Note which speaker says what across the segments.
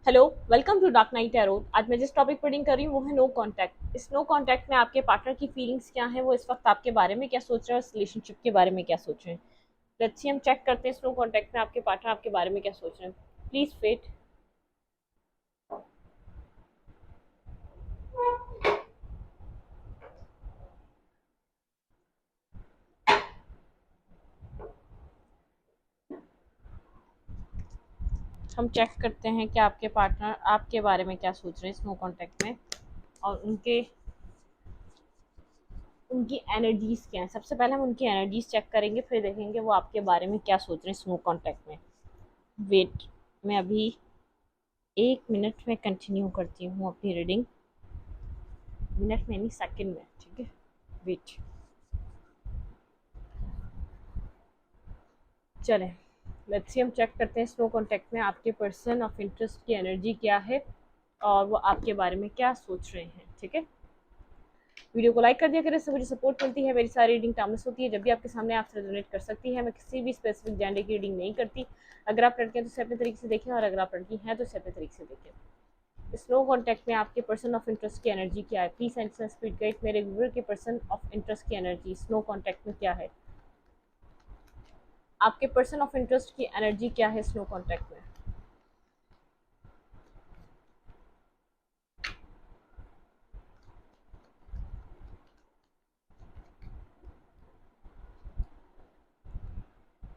Speaker 1: Hello, welcome to Dark Night Arrow. आज मैं जिस टॉपिक पर रीडिंग कर रही हूँ वो है नो कांटेक्ट। इस नो कांटेक्ट में आपके पार्टनर की फीलिंग्स क्या हैं, वो इस वक्त आपके बारे में क्या सोच रहे हैं और इस रिलेशनशिप के बारे में क्या सोच रहे हैं। लेट्स सी, हम चेक करते हैं इस नो कांटेक्ट में आपके पार्टनर आपके बारे में क्या सोच रहे हैं। Please wait. हम चेक करते हैं कि आपके पार्टनर आपके बारे में क्या सोच रहे हैं इस नो कांटेक्ट में, और उनके उनकी एनर्जीज क्या हैं। सबसे पहले हम उनकी एनर्जीज चेक करेंगे, फिर देखेंगे वो आपके बारे में क्या सोच रहे हैं इस नो कांटेक्ट में। वेट, मैं अभी 1 मिनट में कंटिन्यू करती हूँ अपनी रीडिंग। मिनट में नहीं, सेकंड में, ठीक है। वेट। चलें, लेट्स सी, हम चेक करते हैं स्नो कॉन्टैक्ट में आपके पर्सन ऑफ इंटरेस्ट की एनर्जी क्या है और वो आपके बारे में क्या सोच रहे हैं। ठीक है, वीडियो को लाइक कर दिया करें, इससे मुझे सपोर्ट मिलती है। मेरी सारी रीडिंग टाइमलेस होती है, जब भी आपके सामने आपसे रेजोनेट कर सकती है। मैं किसी भी स्पेसिफिक जेंडर की रीडिंग नहीं करती। अगर आप लड़के हैं तो इसे अपने तरीके से देखें, और अगर आप लड़की हैं तो इसे अपने तरीके से देखें। स्नो कॉन्टैक्ट में आपके पर्सन ऑफ इंटरेस्ट की एनर्जी क्या है। प्लीज एंड स्पीड गाइड मेरे व्यूअर के पर्सन ऑफ इंटरेस्ट की एनर्जी स्नो कॉन्टैक्ट में क्या है। आपके पर्सन ऑफ इंटरेस्ट की एनर्जी क्या है स्नो कॉन्टैक्ट में।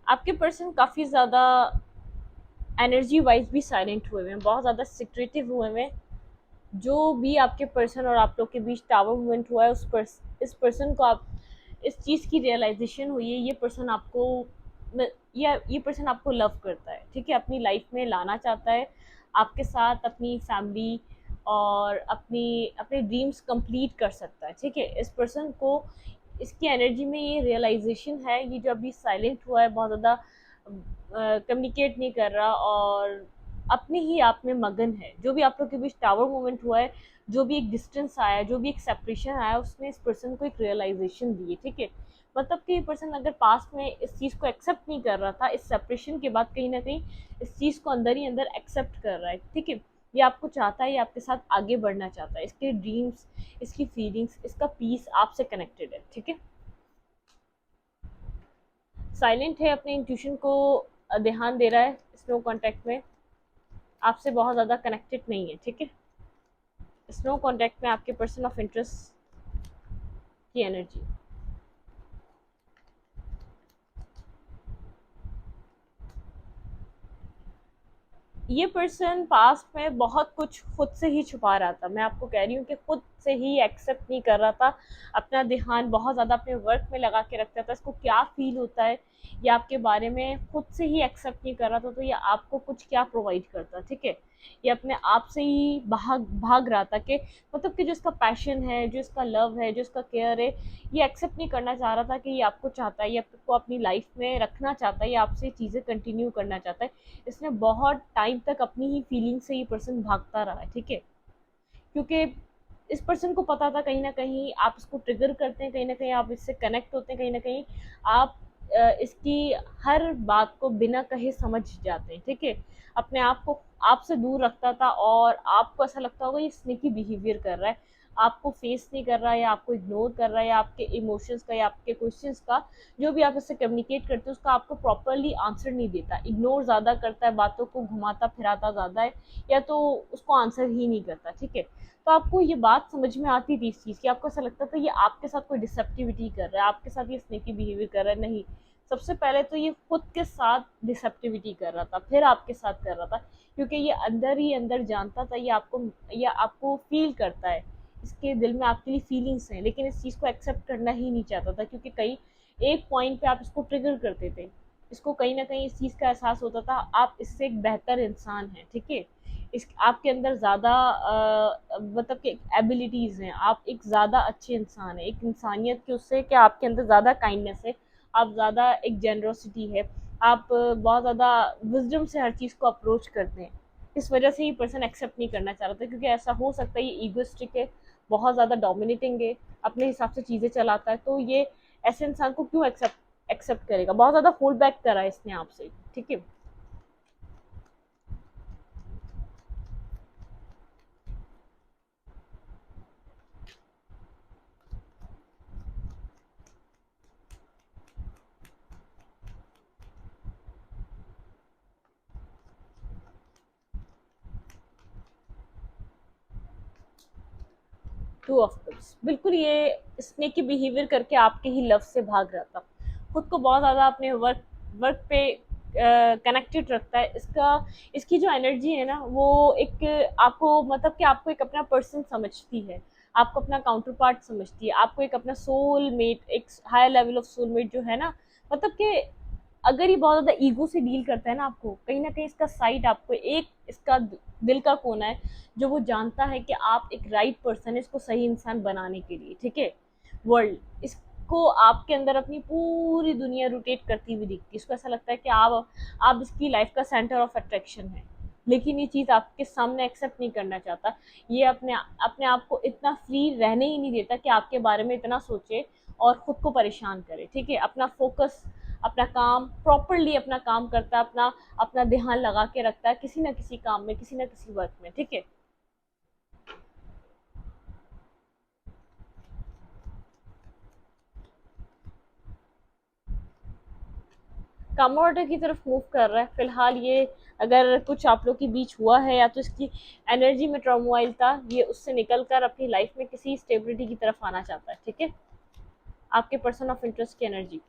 Speaker 1: आपके पर्सन काफ़ी ज़्यादा एनर्जी वाइज भी साइलेंट हुए हुए हैं, बहुत ज़्यादा सिक्रेटिव हुए हुए हैं। जो भी आपके पर्सन और आप लोग के बीच टावर मूवमेंट हुआ है, इस पर्सन को आप इस चीज़ की रियलाइजेशन हुई है। ये पर्सन आपको या ये पर्सन आपको लव करता है, ठीक है, अपनी लाइफ में लाना चाहता है, आपके साथ अपनी फैमिली और अपनी अपने ड्रीम्स कंप्लीट कर सकता है। ठीक है, इस पर्सन को इसकी एनर्जी में ये रियलाइजेशन है। ये जो अभी साइलेंट हुआ है, बहुत ज़्यादा कम्युनिकेट नहीं कर रहा और अपने ही आप में मगन है। जो भी आप लोग के बीच टावर मोमेंट हुआ है, जो भी एक डिस्टेंस आया, जो भी एक सेपरेशन आया, उसने इस पर्सन को एक रियलाइजेशन दी है। ठीक है, मतलब कि ये पर्सन अगर पास्ट में इस चीज़ को एक्सेप्ट नहीं कर रहा था, इस सेपरेशन के बाद कहीं ना कहीं इस चीज़ को अंदर ही अंदर एक्सेप्ट कर रहा है। ठीक है, ये आपको चाहता है, ये आपके साथ आगे बढ़ना चाहता है। इसके ड्रीम्स, इसकी फीलिंग्स, इसका पीस आपसे कनेक्टेड है। ठीक है, साइलेंट है, अपने इंट्यूशन को ध्यान दे रहा है स्नो कॉन्टैक्ट में, आपसे बहुत ज़्यादा कनेक्टेड नहीं है। ठीक है, स्नो कॉन्टैक्ट में आपके पर्सन ऑफ इंटरेस्ट की एनर्जी। ये पर्सन पास्ट में बहुत कुछ खुद से ही छुपा रहा था। मैं आपको कह रही हूँ कि खुद से ही एक्सेप्ट नहीं कर रहा था। अपना ध्यान बहुत ज़्यादा अपने वर्क में लगा के रखता था। इसको क्या फील होता है ये आपके बारे में खुद से ही एक्सेप्ट नहीं कर रहा था, तो ये आपको कुछ क्या प्रोवाइड करता। ठीक है, ये अपने आप से ही भाग भाग रहा था कि मतलब कि जो इसका पैशन है, जो इसका लव है, जो इसका केयर है, ये एक्सेप्ट नहीं करना चाह रहा था कि ये आपको चाहता है, ये आपको अपनी लाइफ में रखना चाहता है, ये आपसे चीज़ें कंटिन्यू करना चाहता है। इसने बहुत टाइम तक अपनी ही फीलिंग से ये पर्सन भागता रहा है। ठीक है, क्योंकि इस पर्सन को पता था कहीं ना कहीं आप इसको ट्रिगर करते हैं, कहीं ना कहीं आप इससे कनेक्ट होते हैं, कहीं ना कहीं आप इसकी हर बात को बिना कहे समझ जाते हैं। ठीक है, अपने आप को आपसे दूर रखता था और आपको ऐसा लगता होगा ये स्नेकी बिहेवियर कर रहा है, आपको फेस नहीं कर रहा है, या आपको इग्नोर कर रहा है, या आपके इमोशंस का या आपके क्वेश्चंस का जो भी आप इससे कम्युनिकेट करते हो उसका आपको प्रॉपरली आंसर नहीं देता, इग्नोर ज़्यादा करता है, बातों को घुमाता फिराता ज़्यादा है, या तो उसको आंसर ही नहीं करता। ठीक है, तो आपको ये बात समझ में आती थी इस चीज़ की, आपको ऐसा लगता था ये आपके साथ कोई डिसेप्टिविटी कर रहा है, आपके साथ ये स्नेकी बिहेवियर कर रहा है। नहीं, सबसे पहले तो ये खुद के साथ डिसेप्टिविटी कर रहा था, फिर आपके साथ कर रहा था, क्योंकि ये अंदर ही अंदर जानता था ये आपको फील करता है, इसके दिल में आपके लिए फीलिंग्स हैं, लेकिन इस चीज़ को एक्सेप्ट करना ही नहीं चाहता था, क्योंकि कई एक पॉइंट पे आप इसको ट्रिगर करते थे, इसको कहीं ना कहीं इस चीज़ का एहसास होता था आप इससे एक बेहतर इंसान हैं। ठीक है, इस आपके अंदर ज़्यादा मतलब कि एबिलिटीज़ हैं, आप एक ज़्यादा अच्छे इंसान हैं, एक इंसानियत के उससे कि आपके अंदर ज़्यादा काइंडनेस है, आप ज़्यादा एक जेनरोसिटी है, आप बहुत ज़्यादा विजडम से हर चीज़ को अप्रोच करते हैं। इस वजह से ये पर्सन एक्सेप्ट नहीं करना चाह रहा था, क्योंकि ऐसा हो सकता है ये ईगोइस्टिक है, बहुत ज़्यादा डोमिनेटिंग है, अपने हिसाब से चीज़ें चलाता है, तो ये ऐसे इंसान को क्यों एक्सेप्ट एक्सेप्ट करेगा, बहुत ज़्यादा होल्ड बैक करा है इसने आपसे। ठीक है, टू ऑफ कप्स, बिल्कुल ये स्नेकी बिहेवियर करके आपके ही लव से भाग रहा था, खुद को बहुत ज़्यादा अपने वर्क पे कनेक्टेड रखता है। इसका इसकी जो एनर्जी है ना वो एक आपको मतलब कि आपको एक अपना पर्सन समझती है, आपको अपना काउंटर पार्ट समझती है, आपको एक अपना सोल मेट, एक higher level of soul mate जो है ना, मतलब कि अगर ये बहुत ज़्यादा ईगो से डील करता है ना, आपको कहीं ना कहीं इसका साइड, आपको एक इसका दिल का कोना है जो वो जानता है कि आप एक राइट पर्सन है इसको सही इंसान बनाने के लिए, ठीक है। वर्ल्ड इसको आपके अंदर अपनी पूरी दुनिया रोटेट करती हुई दिखती है, इसको ऐसा लगता है कि आप इसकी लाइफ का सेंटर ऑफ अट्रैक्शन है, लेकिन ये चीज़ आपके सामने एक्सेप्ट नहीं करना चाहता। ये अपने अपने आप को इतना फ्री रहने ही नहीं देता कि आपके बारे में इतना सोचे और खुद को परेशान करे, ठीक है। अपना फोकस, अपना काम प्रॉपरली अपना काम करता है, अपना अपना ध्यान लगा के रखता है किसी ना किसी काम में, किसी ना किसी वर्क में, ठीक है। काम ऑर्डर की तरफ मूव कर रहा है फिलहाल ये। अगर कुछ आप लोग के बीच हुआ है या तो इसकी एनर्जी में टर्मोइल था, ये उससे निकल कर अपनी लाइफ में किसी स्टेबिलिटी की तरफ आना चाहता है, ठीक है। आपके पर्सन ऑफ इंटरेस्ट की एनर्जी,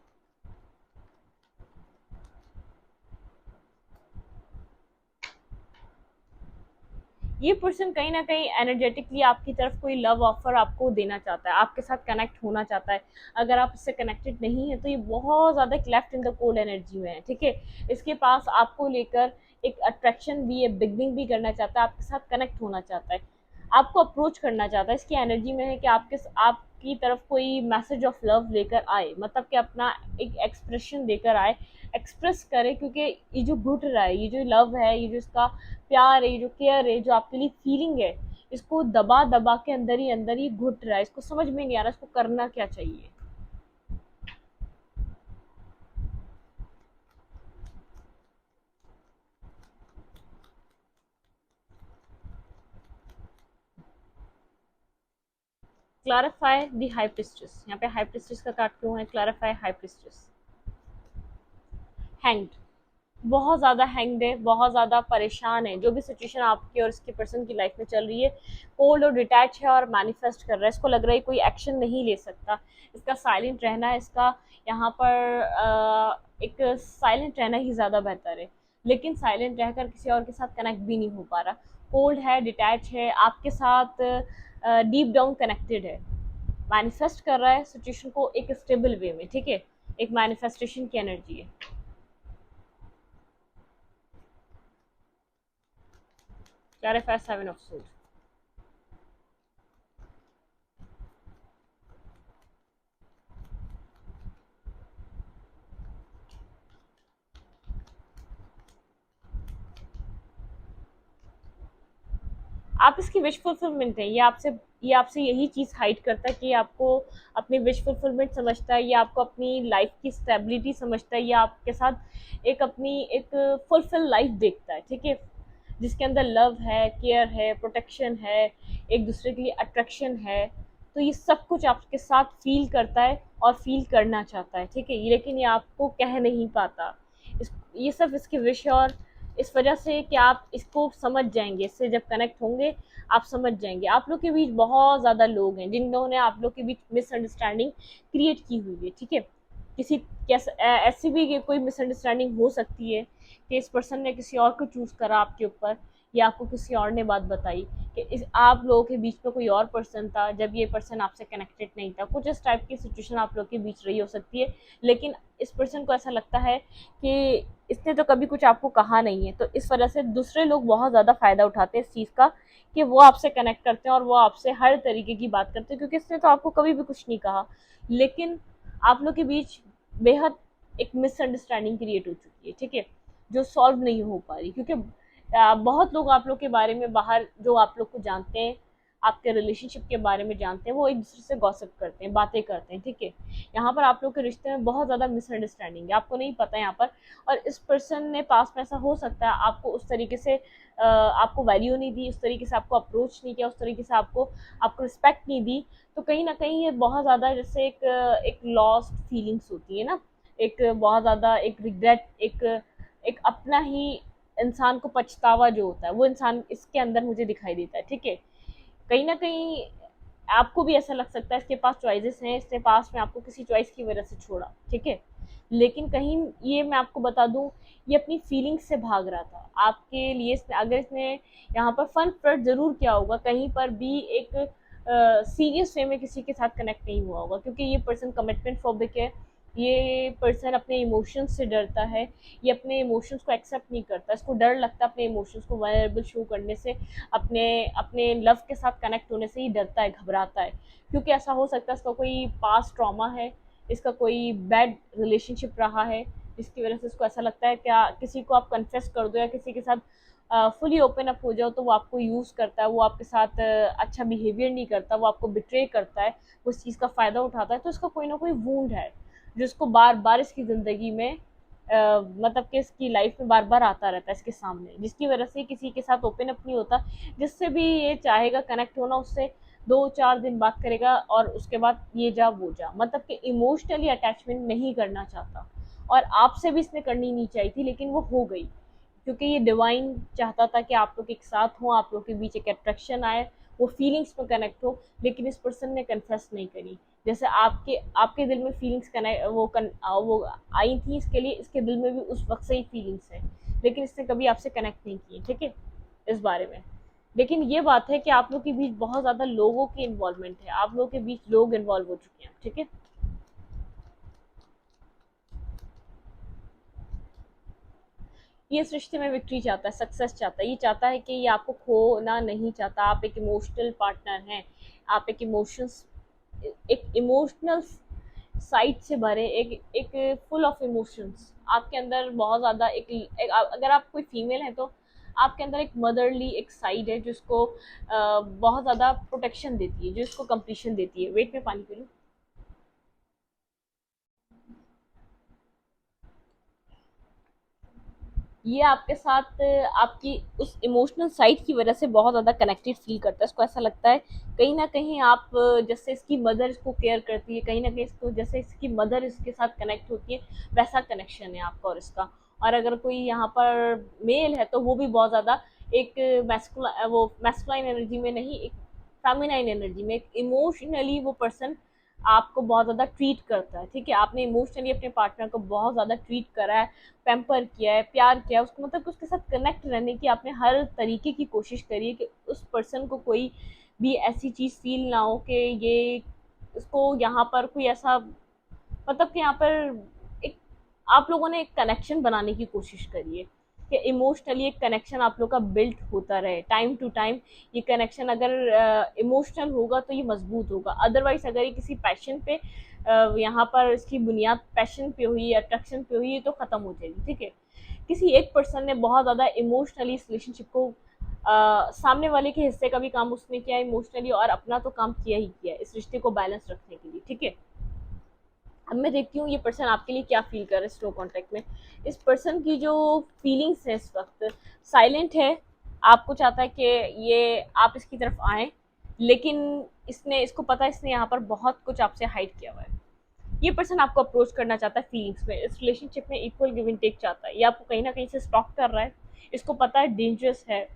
Speaker 1: ये पर्सन कहीं न कहीं एनर्जेटिकली आपकी तरफ कोई लव ऑफ़र आपको देना चाहता है, आपके साथ कनेक्ट होना चाहता है। अगर आप इससे कनेक्टेड नहीं हैं, तो ये बहुत ज़्यादा एक left in the cold energy में है, ठीक है? इसके पास आपको लेकर एक अट्रैक्शन भी है, बिगनिंग भी करना चाहता है, आपके साथ कनेक्ट होना चाहता है, आपको अप्रोच करना चाहता है। इसकी एनर्जी में है कि आपकी तरफ कोई मैसेज ऑफ लव लेकर आए, मतलब कि अपना एक एक्सप्रेशन देकर आए, एक्सप्रेस करे, क्योंकि ये जो घुट रहा है, ये जो लव है, ये जो इसका प्यार है, ये जो केयर है, जो आपके लिए फीलिंग है, इसको दबा दबा के अंदर ही घुट रहा है, इसको समझ में नहीं आ रहा इसको करना क्या चाहिए। क्लैरिफाई दी हाई प्रिस्टेस, यहाँ पे हाई प्रिस्टेस का कार्ड क्यों है? क्लैरिफाई हाई प्रिस्टेस, हैंग्ड, बहुत ज़्यादा हैंग्ड है, बहुत ज़्यादा परेशान है, जो भी सिचुएशन आपकी और इसके पर्सन की लाइफ में चल रही है, कोल्ड और डिटैच है और मैनिफेस्ट कर रहा है, इसको लग रहा है कोई एक्शन नहीं ले सकता, इसका साइलेंट रहना है, इसका यहाँ पर एक साइलेंट रहना ही ज़्यादा बेहतर है, लेकिन साइलेंट रहकर किसी और के साथ कनेक्ट भी नहीं हो पा रहा, कोल्ड है, डिटैच है, आपके साथ डीप डाउन कनेक्टेड है, मैनिफेस्ट कर रहा है सिचुएशन को एक स्टेबल वे में, ठीक है। एक मैनिफेस्टेशन की एनर्जी है। क्लैरिफाई सेवन ऑफ सूट, आप इसकी विश फुलफिलमेंट है, ये आपसे यही चीज़ हाइड करता है कि ये आपको अपनी विश फुलफिलमेंट समझता है, ये आपको अपनी लाइफ की स्टेबिलिटी समझता है, ये आपके साथ एक अपनी एक फुलफिल लाइफ देखता है, ठीक है, जिसके अंदर लव है, केयर है, प्रोटेक्शन है, एक दूसरे के लिए अट्रैक्शन है, तो ये सब कुछ आपके साथ फील करता है और फील करना चाहता है, ठीक है, ये लेकिन ये आपको कह नहीं पाता। ये सब इसकी विश, और इस वजह से कि आप इसको समझ जाएंगे, इससे जब कनेक्ट होंगे आप समझ जाएंगे। आप लोग के बीच बहुत ज़्यादा लोग हैं जिन्होंने आप लोग के बीच मिसअंडरस्टैंडिंग क्रिएट की हुई है, ठीक है। किसी ऐसी भी कोई मिसअंडरस्टैंडिंग हो सकती है कि इस पर्सन ने किसी और को चूज़ करा आपके ऊपर, या आपको किसी और ने बात बताई कि इस आप लोगों के बीच में कोई और पर्सन था जब ये पर्सन आपसे कनेक्टेड नहीं था, कुछ इस टाइप की सिचुएशन आप लोग के बीच रही हो सकती है। लेकिन इस पर्सन को ऐसा लगता है कि इसने तो कभी कुछ आपको कहा नहीं है, तो इस वजह से दूसरे लोग बहुत ज़्यादा फ़ायदा उठाते हैं इस चीज़ का कि वो आपसे कनेक्ट करते हैं और वो आपसे हर तरीके की बात करते हैं, क्योंकि इसने तो आपको कभी भी कुछ नहीं कहा, लेकिन आप लोग के बीच बेहद एक मिसअंडरस्टैंडिंग क्रिएट हो चुकी है, ठीक है, जो सॉल्व नहीं हो पा रही, क्योंकि बहुत लोग आप लोग के बारे में बाहर जो आप लोग को जानते हैं, आपके रिलेशनशिप के बारे में जानते हैं, वो एक दूसरे से गॉसिप करते हैं, बातें करते हैं, ठीक है। यहाँ पर आप लोग के रिश्ते में बहुत ज़्यादा मिसअंडरस्टैंडिंग है, आपको नहीं पता यहाँ पर, और इस पर्सन ने पास में ऐसा हो सकता है आपको उस तरीके से आपको वैल्यू नहीं दी, उस तरीके से आपको अप्रोच नहीं किया, उस तरीके से आपको आपको रिस्पेक्ट नहीं दी, तो कहीं ना कहीं ये बहुत ज़्यादा जैसे एक लॉस्ट फीलिंग्स होती है ना, एक बहुत ज़्यादा एक रिग्रेट, एक अपना ही इंसान को पछतावा जो होता है वो इंसान इसके अंदर मुझे दिखाई देता है, ठीक है। कहीं ना कहीं आपको भी ऐसा लग सकता है इसके पास चॉइसेस हैं, इसने पास में आपको किसी चॉइस की वजह से छोड़ा, ठीक है। लेकिन कहीं ये मैं आपको बता दूं, ये अपनी फीलिंग्स से भाग रहा था आपके लिए। अगर इसने यहाँ पर फन फ्लर्ट जरूर किया होगा, कहीं पर भी एक सीरियस वे में किसी के साथ कनेक्ट नहीं हुआ होगा, क्योंकि ये पर्सन कमिटमेंट फोबिक है। ये पर्सन अपने इमोशंस से डरता है, ये अपने इमोशंस को एक्सेप्ट नहीं करता, इसको डर लगता है अपने इमोशंस को वल्नरेबल शो करने से, अपने अपने लव के साथ कनेक्ट होने से ही डरता है, घबराता है। क्योंकि ऐसा हो सकता है इसका कोई पास्ट ट्रॉमा है, इसका कोई बैड रिलेशनशिप रहा है, जिसकी वजह से इसको ऐसा लगता है क्या किसी को आप कन्फेस कर दो या किसी के साथ फुली ओपन अप हो जाओ तो वो आपको यूज़ करता है, वो आपके साथ अच्छा बिहेवियर नहीं करता, वो आपको बिट्रे करता है, वो उस चीज़ का फ़ायदा उठाता है। तो इसका कोई ना कोई वूंड है जिसको बार बार इसकी ज़िंदगी में मतलब कि इसकी लाइफ में बार बार आता रहता है इसके सामने, जिसकी वजह से किसी के साथ ओपन अप नहीं होता। जिससे भी ये चाहेगा कनेक्ट होना, उससे 2-4 दिन बात करेगा और उसके बाद ये जा वो जा, मतलब कि इमोशनली अटैचमेंट नहीं करना चाहता। और आपसे भी इसने करनी नहीं चाहिए थी, लेकिन वो हो गई, क्योंकि ये डिवाइन चाहता था कि आप लोग एक साथ हों, आप लोग के बीच एक अट्रैक्शन आए, वो फीलिंग्स में कनेक्ट हो। लेकिन इस पर्सन ने कन्फेस नहीं करी। जैसे आपके आपके दिल में फीलिंग्स कनेक्ट वो आई थी इसके लिए, इसके दिल में भी उस वक्त से ही फीलिंग्स है, लेकिन इसने कभी आपसे कनेक्ट नहीं की, ठीक है, इस बारे में। लेकिन ये बात है कि आप लोग के बीच बहुत ज़्यादा लोगों की इन्वॉल्वमेंट है, आप लोगों के बीच लोग इन्वॉल्व हो चुके हैं, ठीक है। ये इस रिश्ते में विक्ट्री चाहता है, सक्सेस चाहता है, ये चाहता है कि ये आपको खोना नहीं चाहता। आप एक इमोशनल पार्टनर हैं, आप एक इमोशनल साइड से भरे, एक फुल ऑफ इमोशंस आपके अंदर बहुत ज़्यादा अगर आप कोई फीमेल है तो आपके अंदर एक मदरली एक साइड है जिसको बहुत ज़्यादा प्रोटेक्शन देती है, जो इसको कंप्लीशन देती है। वेट में पानी पी लूँ। ये आपके साथ आपकी उस इमोशनल साइड की वजह से बहुत ज़्यादा कनेक्टेड फील करता है। इसको ऐसा लगता है कहीं ना कहीं आप जैसे इसकी मदर इसको केयर करती है, कहीं ना कहीं इसको जैसे इसकी मदर इसके साथ कनेक्ट होती है, वैसा कनेक्शन है आपका और इसका। और अगर कोई यहाँ पर मेल है तो वो भी बहुत ज़्यादा एक मैस्कुलाइन एनर्जी में नहीं, एक फेमिनाइन एनर्जी में, एक इमोशनली वो पर्सन आपको बहुत ज़्यादा ट्रीट करता है, ठीक है। आपने इमोशनली अपने पार्टनर को बहुत ज़्यादा ट्रीट करा है, पैम्पर किया है, प्यार किया है उसको, मतलब कि उसके साथ कनेक्ट रहने की आपने हर तरीके की कोशिश करी है कि उस पर्सन को कोई भी ऐसी चीज़ फील ना हो कि ये उसको यहाँ पर कोई ऐसा, मतलब कि यहाँ पर एक आप लोगों ने एक कनेक्शन बनाने की कोशिश करी है कि इमोशनली एक कनेक्शन आप लोग का बिल्ट होता रहे टाइम टू टाइम। ये कनेक्शन अगर इमोशनल होगा तो ये मजबूत होगा, अदरवाइज अगर ये किसी पैशन पे यहाँ पर इसकी बुनियाद पैशन पे हुई, अट्रैक्शन पे हुई, तो ख़त्म हो जाएगी, ठीक है। किसी एक पर्सन ने बहुत ज़्यादा इमोशनली इस रिलेशनशिप को सामने वाले के हिस्से का भी काम उसने किया इमोशनली, और अपना तो काम किया ही किया इस रिश्ते को बैलेंस रखने के लिए, ठीक है। अब मैं देखती हूँ ये पर्सन आपके लिए क्या फील कर रहा है स्लो कॉन्टेक्ट में। इस पर्सन की जो फीलिंग्स है इस वक्त साइलेंट है, आपको चाहता है कि ये आप इसकी तरफ आए, लेकिन इसने इसको पता है इसने यहाँ पर बहुत कुछ आपसे हाइड किया हुआ है। ये पर्सन आपको अप्रोच करना चाहता है फीलिंग्स में, इस रिलेशनशिप में इक्वल गिव एंड टेक चाहता है, ये आपको कहीं ना कहीं से स्टॉक कर रहा है। इसको पता है डेंजरस है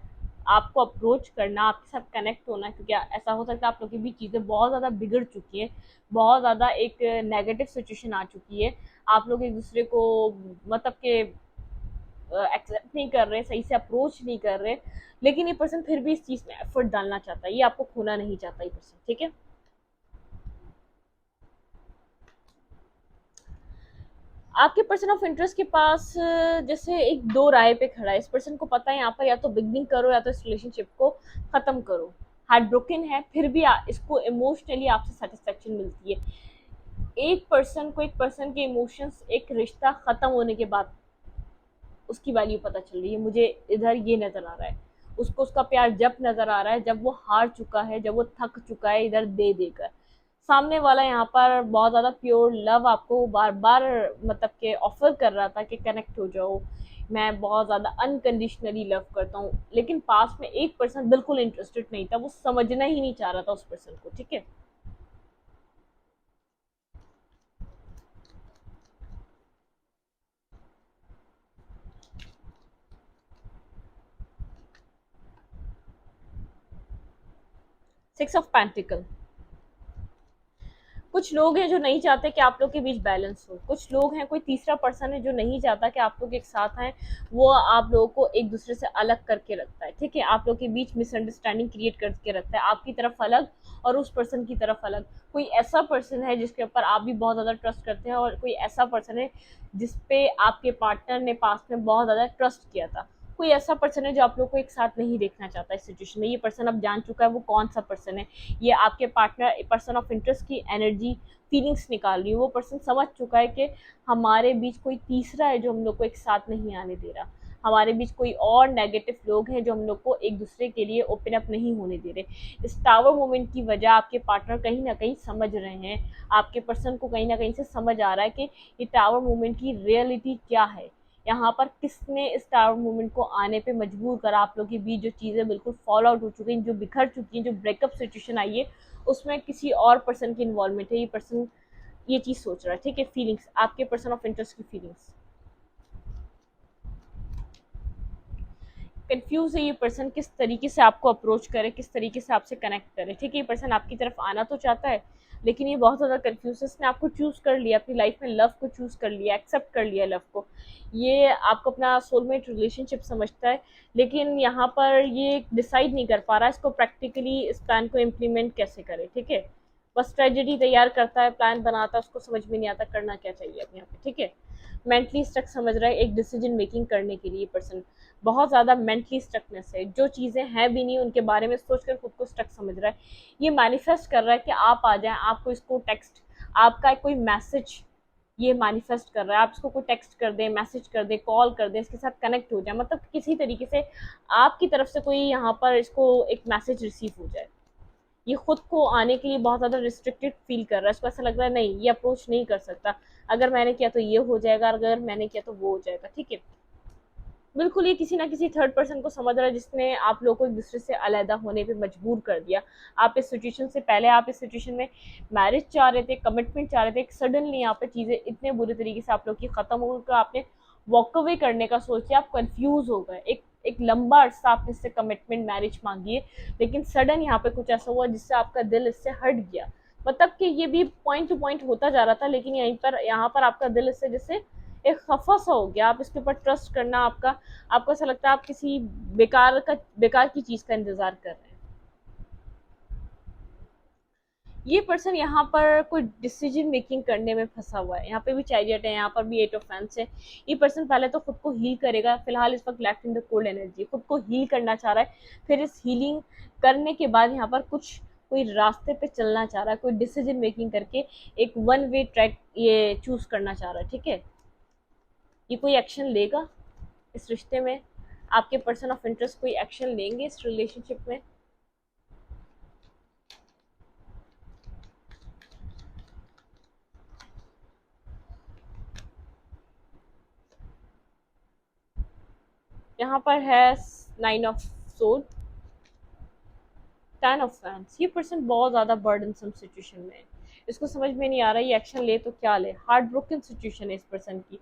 Speaker 1: आपको अप्रोच करना, आपके साथ कनेक्ट होना, क्योंकि ऐसा हो सकता है आप लोगों की भी चीज़ें बहुत ज़्यादा बिगड़ चुकी हैं, बहुत ज़्यादा एक नेगेटिव सिचुएशन आ चुकी है, आप लोग एक दूसरे को मतलब कि एक्सेप्ट नहीं कर रहे, सही से अप्रोच नहीं कर रहे। लेकिन ये पर्सन फिर भी इस चीज़ में एफर्ट डालना चाहता है, ये आपको खोना नहीं चाहता ये पर्सन, ठीक है। आपके पर्सन ऑफ इंटरेस्ट के पास जैसे एक दो राय पे खड़ा है। इस पर्सन को पता है यहाँ पर या तो बिगनिंग करो या तो इस रिलेशनशिप को खत्म करो। हार्ट ब्रोकन है, फिर भी इसको इमोशनली आपसे सेटिस्फेक्शन मिलती है। एक पर्सन को एक पर्सन के इमोशंस एक रिश्ता खत्म होने के बाद उसकी वैल्यू पता चल रही है। मुझे इधर ये नजर आ रहा है, उसको उसका प्यार जब नजर आ रहा है जब वो हार चुका है, जब वो थक चुका है इधर दे देकर। सामने वाला यहाँ पर बहुत ज्यादा प्योर लव आपको बार बार मतलब के ऑफर कर रहा था कि कनेक्ट हो जाओ, मैं बहुत ज्यादा अनकंडीशनली लव करता हूँ, लेकिन पास में एक पर्सन बिल्कुल इंटरेस्टेड नहीं था, वो समझना ही नहीं चाह रहा था उस पर्सन को, ठीक है। सिक्स ऑफ पेंटिकल, कुछ लोग हैं जो नहीं चाहते कि आप लोग के बीच बैलेंस हो, कुछ लोग हैं, कोई तीसरा पर्सन है जो नहीं चाहता कि आप लोग एक साथ आए, वो आप लोगों को एक दूसरे से अलग करके रखता है, ठीक है, आप लोग के बीच मिसअंडरस्टैंडिंग क्रिएट करके रखता है, आपकी तरफ अलग और उस पर्सन की तरफ अलग। कोई ऐसा पर्सन है जिसके ऊपर आप भी बहुत ज़्यादा ट्रस्ट करते हैं, और कोई ऐसा पर्सन है जिस पे आपके पार्टनर ने पास्ट में बहुत ज़्यादा ट्रस्ट किया था। कोई ऐसा पर्सन है जो आप लोग को एक साथ नहीं देखना चाहता इस सिचुएशन में। ये पर्सन अब जान चुका है वो कौन सा पर्सन है। ये आपके पार्टनर पर्सन ऑफ इंटरेस्ट की एनर्जी फीलिंग्स निकाल रही है। वो पर्सन समझ चुका है कि हमारे बीच कोई तीसरा है जो हम लोग को एक साथ नहीं आने दे रहा, हमारे बीच कोई और नेगेटिव लोग हैं जो हम लोग को एक दूसरे के लिए ओपन अप नहीं होने दे रहे। इस टावर मोमेंट की वजह आपके पार्टनर कहीं ना कहीं समझ रहे हैं, आपके पर्सन को कहीं ना कहीं से समझ आ रहा है कि ये टावर मोमेंट की रियलिटी क्या है। यहाँ पर किसने इस टावर मूवमेंट को आने पे मजबूर करा, आप लोगों के बीच जो चीज़ें बिल्कुल फॉल आउट हो चुकी हैं, जो बिखर चुकी हैं, जो ब्रेकअप सिचुएशन आई है, उसमें किसी और पर्सन की इन्वॉल्वमेंट है। ये पर्सन ये चीज़ सोच रहा है, ठीक है। फीलिंग्स, आपके पर्सन ऑफ इंटरेस्ट की फीलिंग्स कंफ्यूज है। ये पर्सन किस तरीके से आपको अप्रोच करे, किस तरीके से आपसे कनेक्ट करे, ठीक है। ये पर्सन आपकी तरफ आना तो चाहता है, लेकिन ये बहुत ज़्यादा कंफ्यूज है। इसने आपको चूज़ कर लिया, अपनी लाइफ में लव को चूज़ कर लिया, एक्सेप्ट कर लिया लव को। ये आपको अपना सोलमेट रिलेशनशिप समझता है, लेकिन यहाँ पर ये डिसाइड नहीं कर पा रहा है इसको प्रैक्टिकली इस प्लान को इम्प्लीमेंट कैसे करे, ठीक है। बस ट्रेजेडी तैयार करता है, प्लान बनाता है, उसको समझ में नहीं आता करना क्या चाहिए अब यहाँ पे, ठीक है। मेंटली स्ट्रक समझ रहा है एक डिसीजन मेकिंग करने के लिए। पर्सन बहुत ज़्यादा मेंटली स्ट्रकनेस है, जो चीज़ें हैं भी नहीं उनके बारे में सोचकर खुद को स्ट्रक समझ रहा है। ये मैनिफेस्ट कर रहा है कि आप आ जाएं, आपको इसको टेक्स्ट, आपका कोई मैसेज ये मैनिफेस्ट कर रहा है, आप इसको कोई टेक्स्ट कर दें, मैसेज कर दें, कॉल कर दें, इसके साथ कनेक्ट हो जाए, मतलब किसी तरीके से आपकी तरफ से कोई यहाँ पर इसको एक मैसेज रिसीव हो जाए। ये खुद को आने के लिए बहुत ज़्यादा रिस्ट्रिक्टेड फील कर रहा है, इसको ऐसा लग रहा है नहीं ये अप्रोच नहीं कर सकता, अगर मैंने किया तो ये हो जाएगा, अगर मैंने किया तो वो हो जाएगा, ठीक है। बिल्कुल ये किसी ना किसी थर्ड पर्सन को समझ रहा है जिसने आप लोगों को एक दूसरे से अलहदा होने पे मजबूर कर दिया। आप इस सिचुएशन से पहले आप इस सिचुएशन में मैरिज चाह रहे थे, कमिटमेंट चाह रहे थे, सडनली यहाँ पे चीज़ें इतने बुरे तरीके से आप लोग की ख़त्म हो गई, आपने वॉक अवे करने का सोचा, आप कंफ्यूज हो गए। एक लंबा अर्सा आपने इससे कमिटमेंट मैरिज मांगी है, लेकिन सडन यहाँ पे कुछ ऐसा हुआ जिससे आपका दिल इससे हट गया। मतलब कि ये भी पॉइंट टू पॉइंट होता जा रहा था, लेकिन यहाँ पर आपका दिल इससे जैसे एक खफा सा हो गया। आप इसके ऊपर ट्रस्ट करना आपका, आपको ऐसा लगता है आप किसी बेकार की चीज़ का इंतज़ार कर रहे हैं। ये पर्सन यहाँ पर कोई डिसीजन मेकिंग करने में फंसा हुआ है। यहाँ पे भी चैरियट है, यहाँ पर भी एट ऑफ फैंस है। ये पर्सन पहले तो खुद को हील करेगा, फिलहाल इस वक्त left in the cold energy, खुद को हील करना चाह रहा है। फिर इस हीलिंग करने के बाद यहाँ पर कुछ कोई रास्ते पे चलना चाह रहा है, कोई डिसीजन मेकिंग करके एक वन वे ट्रैक ये चूज करना चाह रहा है, ठीक है। ये कोई एक्शन लेगा इस रिश्ते में, आपके पर्सन ऑफ इंटरेस्ट कोई एक्शन लेंगे इस रिलेशनशिप में। यहाँ पर है 9 ऑफ सोड, 10 ऑफ फैंस। ये पर्सन बहुत ज़्यादा बर्डनसम सिचुएशन में है, इसको समझ में नहीं आ रहा ये एक्शन ले तो क्या ले। हार्ट ब्रोकन सिचुएशन है इस पर्सन की,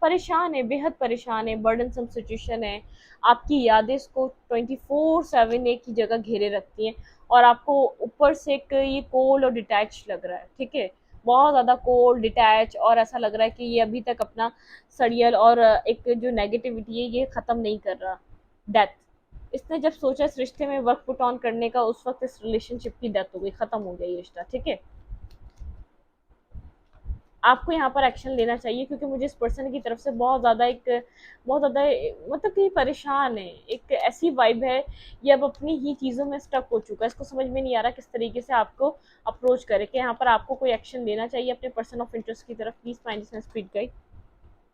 Speaker 1: परेशान है, बेहद परेशान है, बर्डनसम सिचुएशन है। आपकी यादें इसको 24/7 एक ही जगह घेरे रखती हैं, और आपको ऊपर से एक ये कोल्ड और डिटैच लग रहा है, ठीक है। बहुत ज़्यादा कोल्ड डिटैच, और ऐसा लग रहा है कि ये अभी तक अपना सड़ियल और एक जो नेगेटिविटी है ये ख़त्म नहीं कर रहा। डेथ, इसने जब सोचा इस रिश्ते में वर्क पुट ऑन करने का, उस वक्त इस रिलेशनशिप की डेथ हो गई, खत्म हो गया ये रिश्ता, ठीक है। आपको यहाँ पर एक्शन लेना चाहिए, क्योंकि मुझे इस पर्सन की तरफ से बहुत ज़्यादा मतलब कि परेशान है, एक ऐसी वाइब है, ये अब अपनी ही चीज़ों में स्टक हो चुका है। इसको समझ में नहीं आ रहा किस तरीके से आपको अप्रोच करे, कि यहाँ पर आपको कोई एक्शन लेना चाहिए अपने पर्सन ऑफ इंटरेस्ट की तरफ। Please find this speed guide.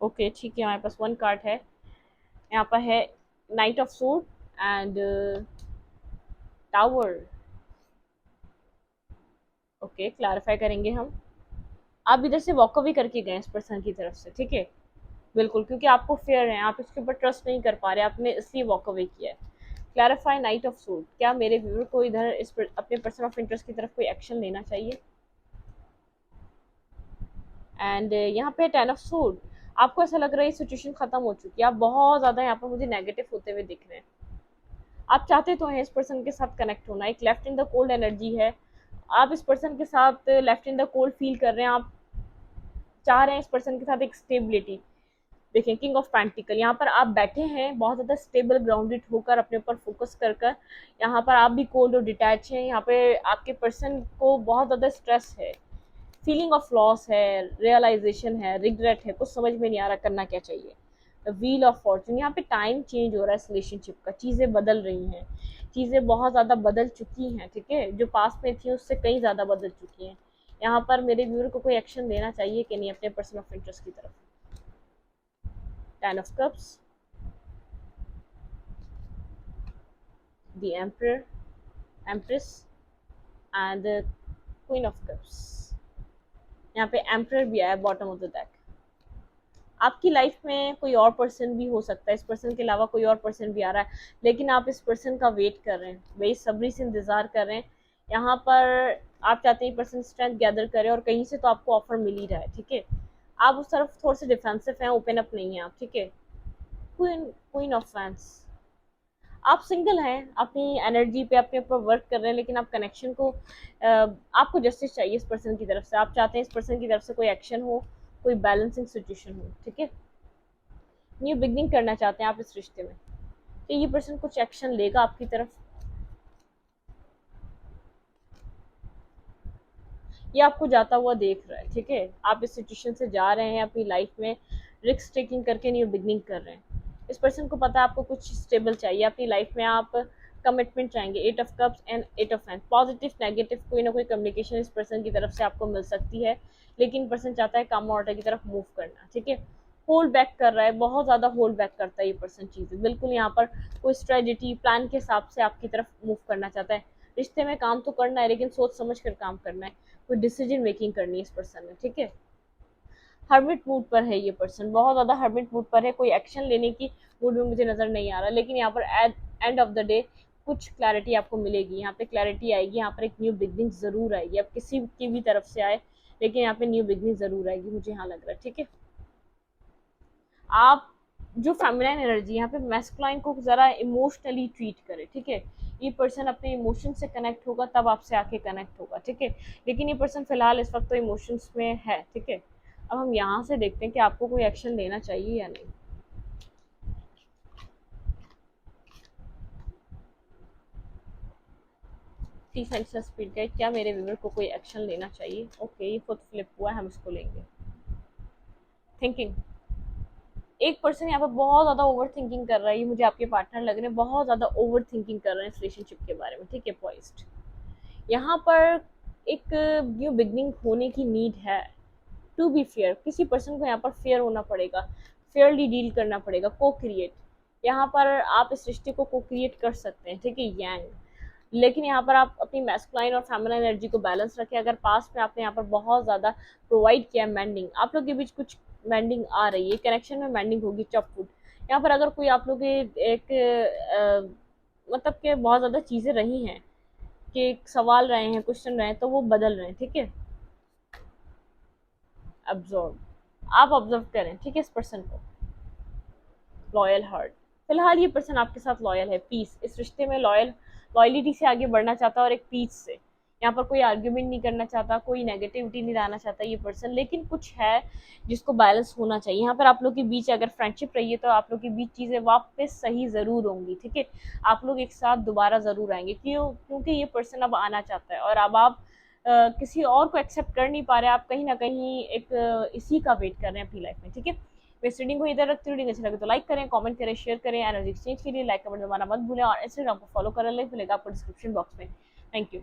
Speaker 1: Okay, ठीक है, हमारे पास 1 कार्ड है, यहाँ पर है night of sword and tower. Okay, clarify करेंगे हम। आप इधर से वॉक अवे करके गए इस पर्सन की तरफ से, ठीक है, बिल्कुल, क्योंकि आपको फेयर है, आप इसके ऊपर ट्रस्ट नहीं कर पा रहे, आपने इसलिए वॉक अवे किया है। क्लैरिफाई नाइट ऑफ सूट, क्या मेरे व्यूअर को इधर अपने पर्सन ऑफ इंटरेस्ट की तरफ कोई एक्शन लेना चाहिए। एंड यहाँ पे 10 ऑफ सूट, आपको ऐसा लग रहा है ये सिचुएशन खत्म हो चुकी है, आप बहुत ज़्यादा यहाँ पर मुझे नेगेटिव होते हुए दिख रहे हैं। आप चाहते तो हैं इस पर्सन के साथ कनेक्ट होना, एक left in the cold energy है, आप इस पर्सन के साथ left in the cold feel कर रहे हैं, आप चाह रहे हैं इस पर्सन के साथ एक स्टेबिलिटी। देखिए किंग ऑफ पेंटिकल, यहाँ पर आप बैठे हैं बहुत ज़्यादा स्टेबल ग्राउंडेड होकर, अपने ऊपर फोकस कर कर। यहाँ पर आप भी कोल्ड और डिटैच हैं, यहाँ पे आपके पर्सन को बहुत ज़्यादा स्ट्रेस है, फीलिंग ऑफ लॉस है, रियलाइजेशन है, रिग्रेट है, कुछ समझ में नहीं आ रहा करना क्या चाहिए। द व्हील ऑफ फॉर्चून, यहाँ पे टाइम चेंज हो रहा है इस रिलेशनशिप का, चीज़ें बदल रही हैं, चीज़ें बहुत ज़्यादा बदल चुकी हैं, ठीक है, जो पास में थी उससे कई ज़्यादा बदल चुकी हैं। यहाँ पर मेरे व्यूअर को कोई एक्शन लेना चाहिए कि नहीं अपने पर्सन ऑफ इंटरेस्ट की तरफ। Ten of cups, the emperor, empress and queen of cups. यहाँ पे एम्परर भी आया बॉटम ऑफ द डेक। आपकी लाइफ में कोई और पर्सन भी हो सकता है, इस पर्सन के अलावा कोई और पर्सन भी आ रहा है, लेकिन आप इस पर्सन का वेट कर रहे हैं, बेसब्री से इंतज़ार कर रहे हैं। यहाँ पर आप चाहते हैं पर्सन स्ट्रेंथ गैदर करे और कहीं से तो आपको ऑफर मिल ही रहा है, ठीक है। आप उस तरफ थोड़े से डिफेंसिव हैं, ओपन अप नहीं है आप, ठीक है। क्वीन ऑफ फैंस, आप सिंगल हैं, अपनी एनर्जी पे अपने ऊपर वर्क कर रहे हैं, लेकिन आप कनेक्शन को आपको जस्टिस चाहिए इस पर्सन की तरफ से, आप चाहते हैं इस पर्सन की तरफ से कोई एक्शन हो, कोई बैलेंसिंग सिचुएशन हो, ठीक है। न्यू बिगनिंग करना चाहते हैं आप इस रिश्ते में, तो ये पर्सन कुछ एक्शन लेगा आपकी तरफ, ये आपको जाता हुआ देख रहा है, ठीक है। आप इस सिचुएशन से जा रहे हैं, अपनी लाइफ में रिस्क टेकिंग करके न्यू बिगनिंग कर रहे हैं। इस पर्सन को पता है आपको कुछ स्टेबल चाहिए अपनी लाइफ में, आप कमिटमेंट चाहेंगे। Eight of cups and eight of hands, positive negative कोई ना कोई कम्युनिकेशन इस पर्सन की तरफ से आपको मिल सकती है, लेकिन पर्सन चाहता है काम ऑर्डर की तरफ मूव करना, ठीक है। होल्ड बैक कर रहा है, बहुत ज़्यादा होल्ड बैक करता है ये पर्सन चीज़ें, बिल्कुल यहाँ पर कोई स्ट्रेटजी प्लान के हिसाब से आपकी तरफ मूव करना चाहता है। रिश्ते में काम तो करना है, लेकिन सोच समझ कर काम करना है, कोई डिसीजन मेकिंग करनी है इस पर्सन ने, ठीक है। हर्मिट मूड पर है ये पर्सन, बहुत ज़्यादा हर्मिट मूड पर है, कोई एक्शन लेने की मूड में मुझे नज़र नहीं आ रहा, लेकिन यहाँ पर एंड ऑफ द डे कुछ क्लैरिटी आपको मिलेगी, यहाँ पे क्लैरिटी आएगी, यहाँ पर एक न्यू बिगनिंग ज़रूर आएगी, अब किसी की भी तरफ से आए, लेकिन यहाँ पे न्यू बिगनिंग ज़रूर आएगी, मुझे यहाँ लग रहा है, ठीक है। आप जो फेमिनाइन एनर्जी, यहाँ पे मैस्कुलाइन को ज़रा इमोशनली ट्रीट करें, ठीक है। ये पर्सन अपने इमोशन से कनेक्ट होगा तब आपसे आके कनेक्ट होगा, ठीक है, लेकिन ये पर्सन फिलहाल इस वक्त तो इमोशंस में है, ठीक है। अब हम यहाँ से देखते हैं कि आपको कोई एक्शन लेना चाहिए या नहीं। स्पीड गाइड, क्या मेरे व्यूअर को कोई एक्शन लेना चाहिए? ओके, ये खुद फ्लिप हुआ है, हम इसको लेंगे। थिंकिंग, एक पर्सन यहाँ पर बहुत ज़्यादा ओवर थिंकिंग कर रहा है, ये मुझे आपके पार्टनर लग रहे हैं, बहुत ज़्यादा ओवर थिंकिंग कर रहे हैं इस रिलेशनशिप के बारे में, ठीक है। पॉइस्ट, यहाँ पर एक न्यू बिगनिंग होने की नीड है। टू बी फेयर, किसी पर्सन को यहाँ पर फेयर होना पड़ेगा, फेयरली डील करना पड़ेगा। को क्रिएट, यहाँ पर आप इस रिश्ते को को क्रिएट कर सकते हैं, ठीक है, यांग, लेकिन यहाँ पर आप अपनी मैस्कुलाइन और फेमिनाइन एनर्जी को बैलेंस रखें। अगर पास्ट में आपने यहाँ पर बहुत ज़्यादा प्रोवाइड किया मैंडिंग, आप लोग के बीच कुछ मैंडिंग आ रही है, कनेक्शन में मैंडिंग होगी, चॉप वुड। यहाँ पर अगर कोई आप लोग एक मतलब कि बहुत ज़्यादा चीज़ें रही हैं कि सवाल रहे हैं, क्वेश्चन रहे हैं, तो वो बदल रहे हैं, ठीक है। ऑब्जर्व, आप ऑब्जर्व करें, ठीक है, इस पर्सन को। लॉयल हार्ट, फिलहाल ये पर्सन आपके साथ लॉयल है। पीस, इस रिश्ते में लॉयलिटी से आगे बढ़ना चाहता है और एक पीस से, यहाँ पर कोई आर्ग्यूमेंट नहीं करना चाहता, कोई नेगेटिविटी नहीं लाना चाहता ये पर्सन, लेकिन कुछ है जिसको बैलेंस होना चाहिए। यहाँ पर आप लोग के बीच अगर फ्रेंडशिप रही है तो आप लोग के बीच चीज़ें वापस सही ज़रूर होंगी, ठीक है। आप लोग एक साथ दोबारा ज़रूर आएंगे, क्योंकि ये पर्सन अब आना चाहता है और अब आप किसी और को एक्सेप्ट कर नहीं पा रहे, आप कहीं ना कहीं एक इसी का वेट कर रहे हैं अपनी लाइफ में, ठीक है। मैं इस रीडिंग को इधर रखती हूँ, रीडिंग अच्छी लगे तो लाइक करें, कमेंट करें, शेयर करें। एनर्जी एक्सचेंज के लिए लाइक कमेंट दबाना मत भूलें और इंस्टाग्राम को फॉलो कर ले, मिलेगा आपको डिस्क्रिप्शन बॉक्स में। Thank you.